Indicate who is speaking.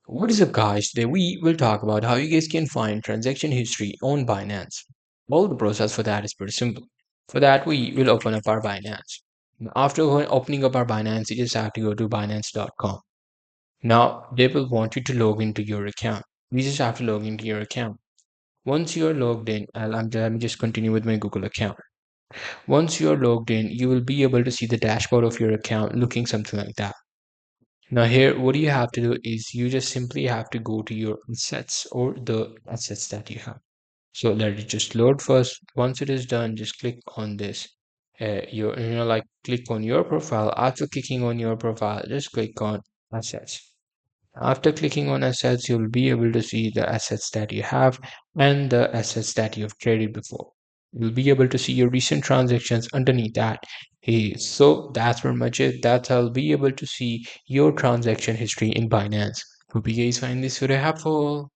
Speaker 1: What is up, guys? Today we will talk about how you guys can find transaction history on Binance. Well, the process for that is pretty simple. For that, we will open up our Binance. After opening up our Binance, you just have to go to Binance.com. Now, they will want you to log into your account. You just have to log into your account. Once you are logged in, let me just continue with my Google account. Once you are logged in, you will be able to see the dashboard of your account looking something like that. Now here, what you have to do is you just simply have to go to your assets or the assets that you have. So let it just load first. Once it is done, just click on this. Like click on your profile. After clicking on your profile, just click on assets. After clicking on assets, you'll be able to see the assets that you have and the assets that you've traded before. You'll be able to see your recent transactions underneath that. Hey, so that's pretty much it. That's how I'll be able to see your transaction history in Binance. Hope you guys find this video helpful.